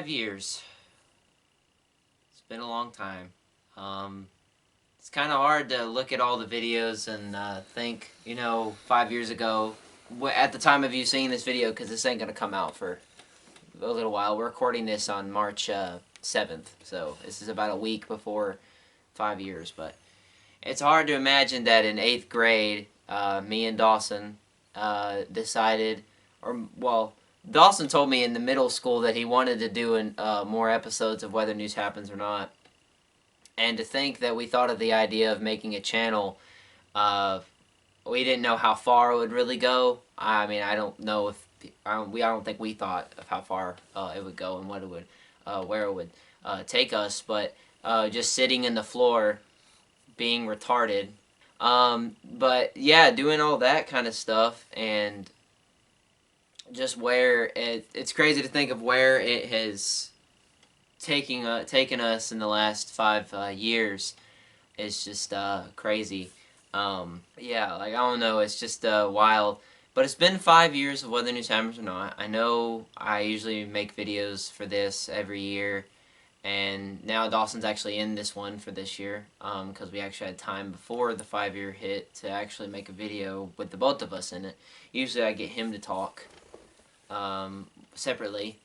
5 years. It's been a long time. It's kind of hard to look at all the videos and think, 5 years ago, at the time of you seeing this video, because this ain't going to come out for a little while. We're recording this on March 7th, so this is about a week before 5 years. But it's hard to imagine that in 8th grade, me and Dawson decided, Dawson told me in the middle school that he wanted to do more episodes of Whether News Happens or Not. And to think that we thought of the idea of making a channel, we didn't know how far it would really go. I mean, I don't know if I don't think we thought of how far it would go and what it would, where it would take us. But just sitting in the floor, being retarded. But yeah, doing all that kind of stuff, and just where it's crazy to think of where it has taken us in the last 5 years. It's just crazy. Yeah, like, I don't know, it's just wild. But it's been 5 years of Whether News Happens or Not. I know I usually make videos for this every year, and now Dawson's actually in this one for this year, because we actually had time before the 5-year hit to actually make a video with the both of us in it. Usually I get him to talk separately,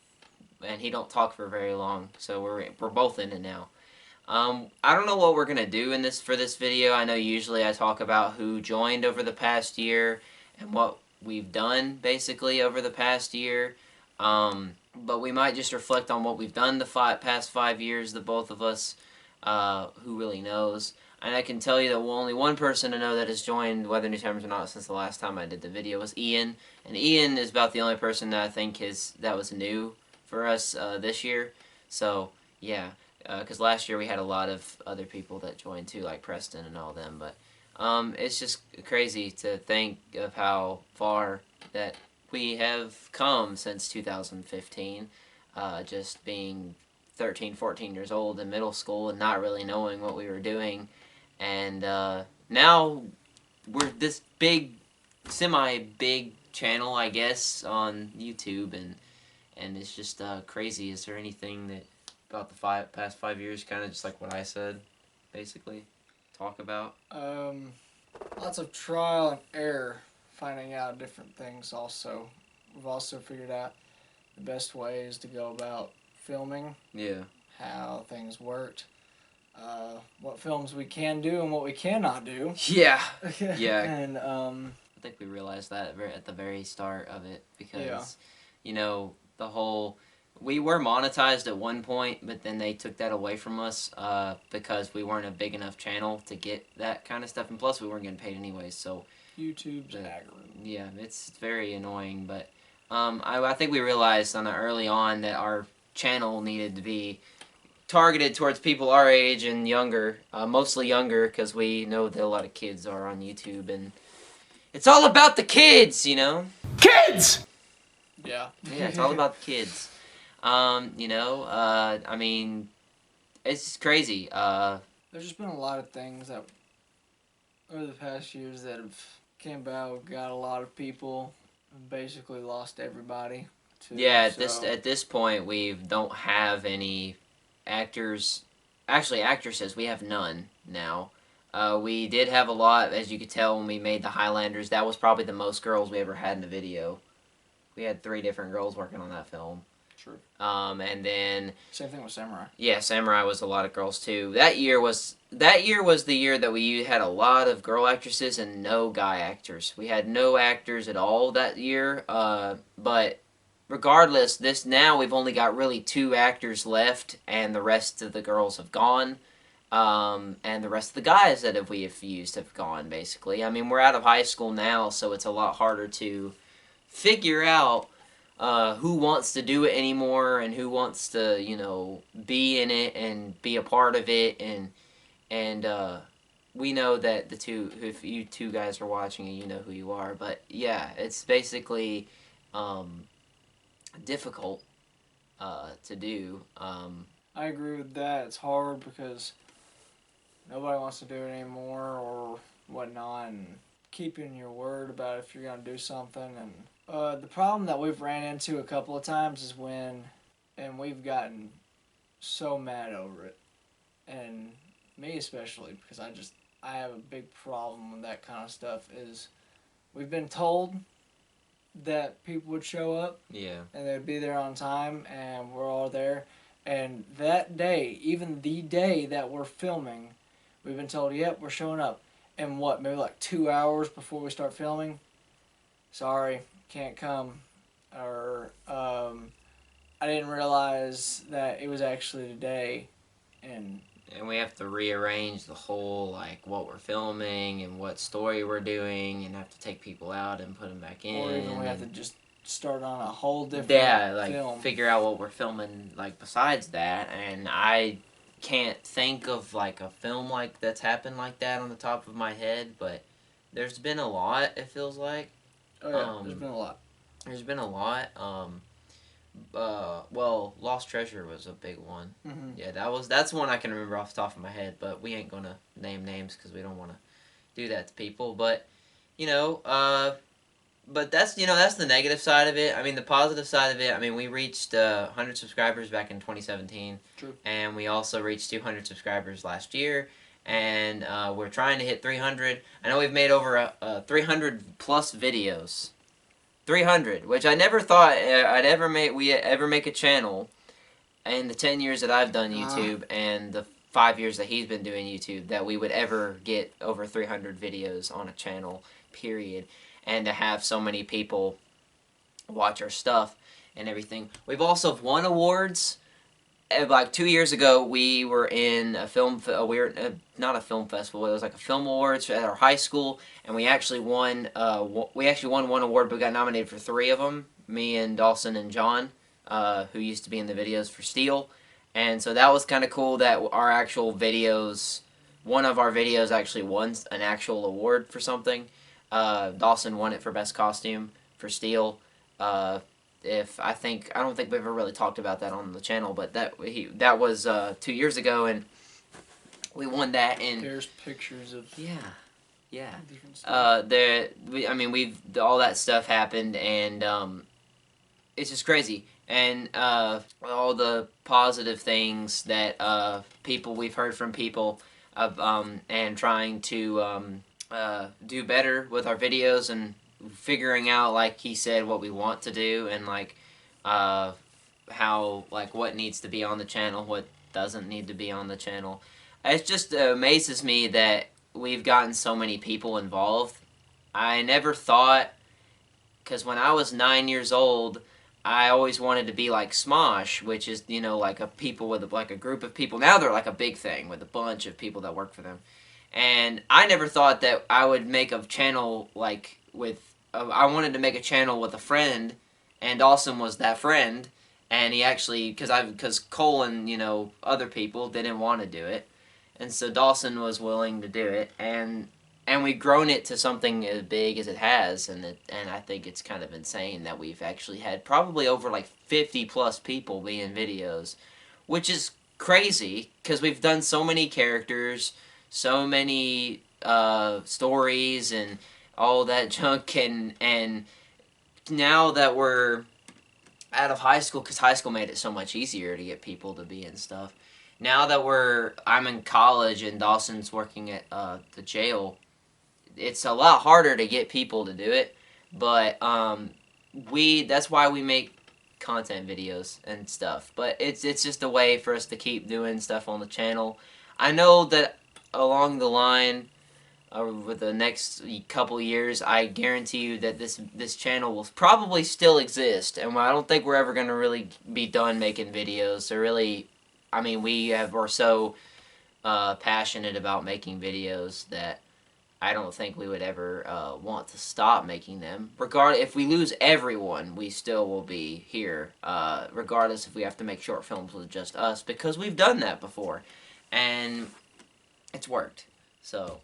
and he don't talk for very long, so we're both in it now. I don't know what we're gonna do for this video. I know usually I talk about who joined over the past year and what we've done basically over the past year. But we might just reflect on what we've done the past 5 years, the both of us. Who really knows? And I can tell you that only one person to know that has joined Whether News Happens or Not since the last time I did the video was Ian. And Ian is about the only person that I think that was new for us this year. So yeah, because last year we had a lot of other people that joined too, like Preston and all them. But it's just crazy to think of how far that we have come since 2015. Just being 13, 14 years old in middle school and not really knowing what we were doing. And now we're this semi-big channel, I guess, on YouTube, and it's just crazy. Is there anything that about the past 5 years, kind of just like what I said, basically, talk about? Lots of trial and error, finding out different things also. We've also figured out the best ways to go about filming. Yeah. How things worked. What films we can do and what we cannot do. Yeah. Yeah. And I think we realized that at the very start of it, because the whole, we were monetized at one point, but then they took that away from us because we weren't a big enough channel to get that kind of stuff, and plus we weren't getting paid anyways. So YouTube's algorithm. Yeah, it's very annoying, but I think we realized early on that our channel needed to be targeted towards people our age and younger, mostly younger, because we know that a lot of kids are on YouTube, and it's all about the kids, Kids! Yeah. Yeah, it's all about the kids. I mean, it's just crazy. There's just been a lot of things that over the past years that have came about. We've got a lot of people, basically lost everybody. Yeah, at this point, we don't have any actors. Actually, actresses, we have none now. We did have a lot, as you could tell when we made the Highlanders. That was probably the most girls we ever had in a video. We had 3 different girls working on that film. True. And then same thing with Samurai. Yeah, Samurai was a lot of girls too. That year was the year that we had a lot of girl actresses and no guy actors. We had no actors at all that year. But regardless, now we've only got really 2 actors left, and the rest of the girls have gone. And the rest of the guys that we have used have gone, basically. I mean, we're out of high school now, so it's a lot harder to figure out who wants to do it anymore and who wants to, be in it and be a part of it. And we know that if you 2 guys are watching it, you know who you are. But yeah, it's basically difficult to do. I agree with that. It's hard because nobody wants to do it anymore or whatnot, and keeping your word about if you're going to do something. And the problem that we've ran into a couple of times is when and we've gotten so mad over it, and me especially, because I have a big problem with that kind of stuff. Is we've been told that people would show up Yeah. and they'd be there on time, and we're all there. And that day, even the day that we're filming, we've been told, "Yep, we're showing up." And what, maybe like 2 hours before we start filming, sorry, can't come, or I didn't realize that it was actually today, and And we have to rearrange the whole, like, what we're filming and what story we're doing, and have to take people out and put them back in. or even we have to just start on a whole different like film. figure out what we're filming, like, besides that. And I can't think of like a film like that's happened like that on the top of my head, but there's been a lot. It feels like Oh yeah, there's been a lot. there's been a lot. Well, Lost Treasure was a big one. Mm-hmm. Yeah, that's one I can remember off the top of my head, but we ain't gonna name names because we don't want to do that to people. But you know, but that's that's the negative side of it. I mean, the positive side of it. I mean, we reached 100 subscribers back in 2017. True. And we also reached 200 subscribers last year. And we're trying to hit 300. I know we've made over 300 plus videos. 300, which I never thought I'd ever make. We ever make a channel in the 10 years that I've done YouTube and the 5 years that he's been doing YouTube that we would ever get over 300 videos on a channel. Period. And to have so many people watch our stuff and everything. We've also won awards. Like 2 years ago, we were in a film. We were not a film festival. It was like a film awards at our high school, and we actually won. We actually won one award, but got nominated for 3 of them. Me and Dawson and John, who used to be in the videos for Steel, and so that was kind of cool. That our actual videos, one of our videos actually won an actual award for something. Dawson won it for best costume for Steel. I don't think we've ever really talked about that on the channel, but that was 2 years ago, and we won that. And There's pictures of yeah. different stuff. We've all that stuff happened, and it's just crazy. And all the positive things that we've heard from people and trying to do better with our videos and figuring out, like he said, what we want to do and like how like what needs to be on the channel, what doesn't need to be on the channel. It just amazes me that we've gotten so many people involved. I never thought, because when I was 9 years old, I always wanted to be like Smosh, which is like a people with like a group of people. Now they're like a big thing with a bunch of people that work for them. And I never thought that I would make a channel like with. I wanted to make a channel with a friend, and Dawson was that friend. And he actually, because Cole and other people didn't want to do it, and so Dawson was willing to do it, and we've grown it to something as big as it has, and I think it's kind of insane that we've actually had probably over like 50 plus people be in videos, which is crazy because we've done so many characters, so many stories, and all that junk, and now that we're out of high school, because high school made it so much easier to get people to be in stuff. Now that I'm in college and Dawson's working at the jail, it's a lot harder to get people to do it, but that's why we make content videos and stuff. But it's just a way for us to keep doing stuff on the channel. I know that along the line, with the next couple years, I guarantee you that this channel will probably still exist, and I don't think we're ever going to really be done making videos. So really, I mean, we're so passionate about making videos that I don't think we would ever want to stop making them. If we lose everyone, we still will be here, regardless if we have to make short films with just us, because we've done that before, and it's worked. So,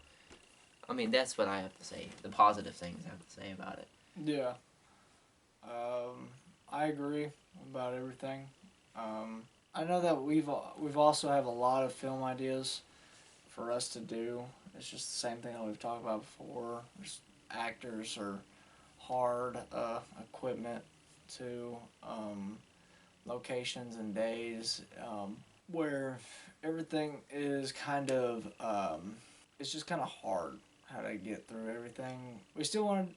I mean, that's what I have to say. The positive things I have to say about it. Yeah. I agree about everything. I know that we've also have a lot of film ideas for us to do. It's just the same thing that we've talked about before. There's actors or hard equipment to locations and days where everything is kind of it's just kind of hard how to get through everything. We're still gonna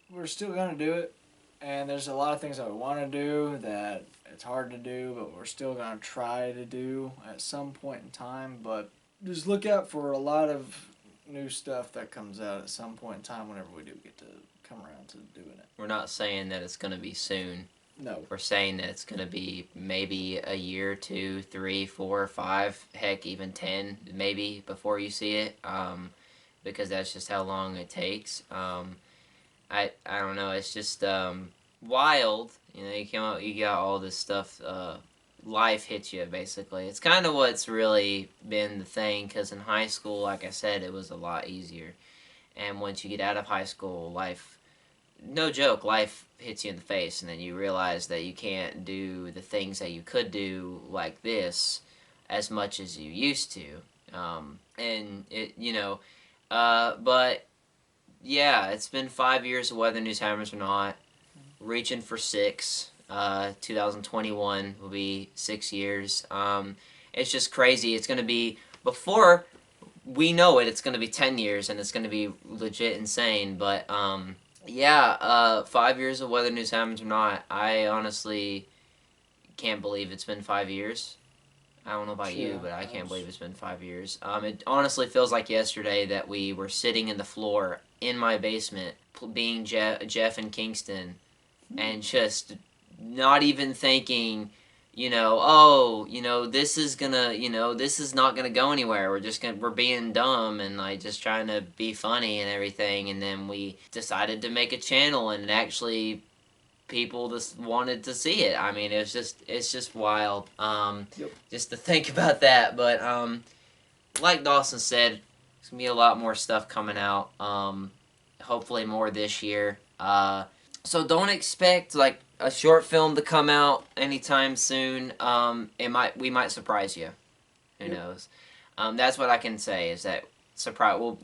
do it, and there's a lot of things that we want to do that it's hard to do, but we're still gonna try to do at some point in time. But just look out for a lot of new stuff that comes out at some point in time whenever we do get to come around to doing it. We're not saying that it's going to be soon. No. We're saying that it's going to be maybe a year, 2, 3, 4, 5, heck, even 10, maybe before you see it, because that's just how long it takes. I don't know. It's just wild. You know, you come out, you got all this stuff. Life hits you basically. It's kind of what's really been the thing. Because in high school, like I said, it was a lot easier. And once you get out of high school, life, no joke, life hits you in the face, and then you realize that you can't do the things that you could do like this as much as you used to. And it, but yeah, it's been 5 years of whether news hammers or not. Reaching for 6. 2021 will be 6 years. It's just crazy. It's going to be, before we know it, it's going to be 10 years, and it's going to be legit insane. But yeah, 5 years of whether news happens or not. I honestly can't believe it's been 5 years. I don't know about you, but I can't believe it's been 5 years. It honestly feels like yesterday that we were sitting in the floor in my basement, being Jeff and Kingston, and just not even thinking, this is gonna, this is not gonna go anywhere. We're being dumb and like just trying to be funny and everything. And then we decided to make a channel, and actually people just wanted to see it. I mean, it's just wild. Yep. Just to think about that. But like Dawson said, there's gonna be a lot more stuff coming out. Hopefully more this year. So don't expect like a short film to come out anytime soon. We might surprise you. Who knows? That's what I can say is that surprise. Well,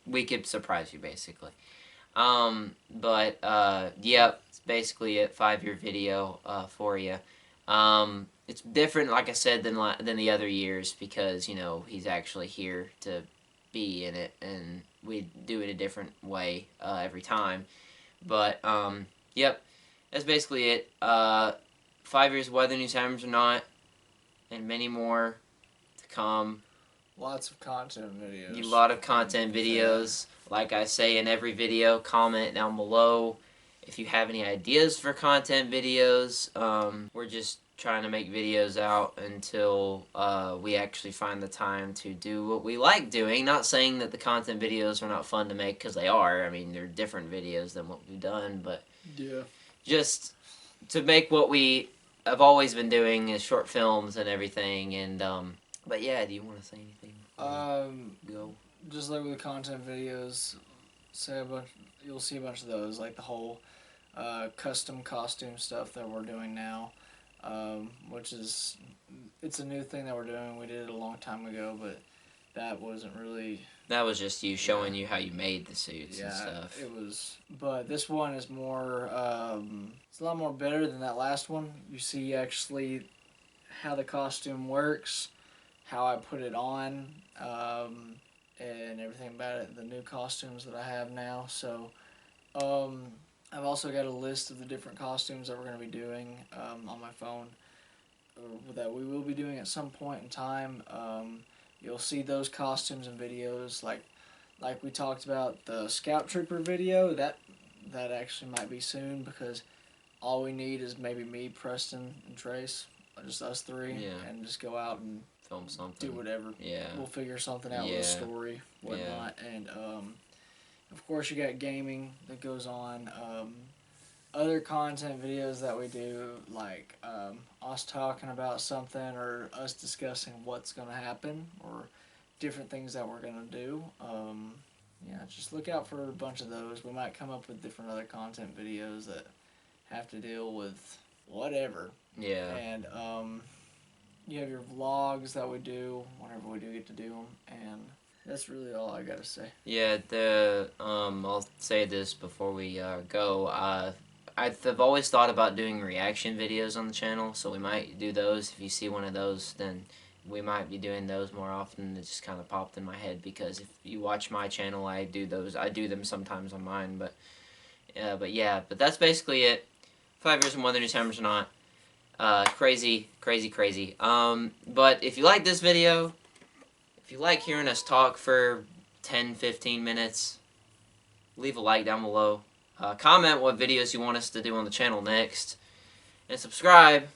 we could surprise you basically. Yep, it's basically a 5-year video for you. It's different, like I said, than the other years because he's actually here to be in it, and we do it a different way every time. But yep, that's basically it. 5 years, whether news happens or not, and many more to come. Lots of content videos. A lot of content videos. Like I say in every video, comment down below if you have any ideas for content videos. We're just trying to make videos out until we actually find the time to do what we like doing. Not saying that the content videos are not fun to make, because they are. I mean, they're different videos than what we've done, but yeah, just to make what we have always been doing is short films and everything. And but yeah, do you want to say anything? Go. Just like with the content videos, you'll see a bunch of those, like the whole custom costume stuff that we're doing now, which is, it's a new thing that we're doing. We did it a long time ago, but that wasn't really... That was just you showing you how you made the suits and stuff. It was. But this one is more, it's a lot more better than that last one. You see actually how the costume works, how I put it on, and everything about it, the new costumes that I have now. So I've also got a list of the different costumes that we're going to be doing on my phone, that we will be doing at some point in time. You'll see those costumes and videos, like we talked about the Scout Trooper video. That actually might be soon, because all we need is maybe me, Preston, and Trace, just us three, and just go out and film something, do whatever. Yeah, we'll figure something out with a story, whatnot. And of course you got gaming that goes on. Other content videos that we do, like us talking about something, or us discussing what's going to happen, or different things that we're going to do. Just look out for a bunch of those. We might come up with different other content videos that have to deal with whatever. Yeah. And you have your vlogs that we do whenever we do get to do them, and that's really all I gotta say. Yeah, I'll say this before we go. I've always thought about doing reaction videos on the channel, so we might do those. If you see one of those, then we might be doing those more often. It just kind of popped in my head because if you watch my channel, I do those. I do them sometimes on mine, but yeah. But that's basically it. 5 years and whether new timers or not. Crazy, crazy, crazy. But if you like this video, if you like hearing us talk for 10, 15 minutes, leave a like down below. Comment what videos you want us to do on the channel next. And subscribe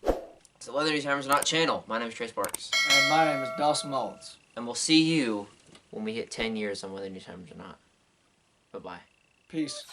to Whether New Timers or Not channel. My name is Trey Sparks. And my name is Dawson Mullins. And we'll see you when we hit 10 years on Whether New Timers or Not. Bye-bye. Peace.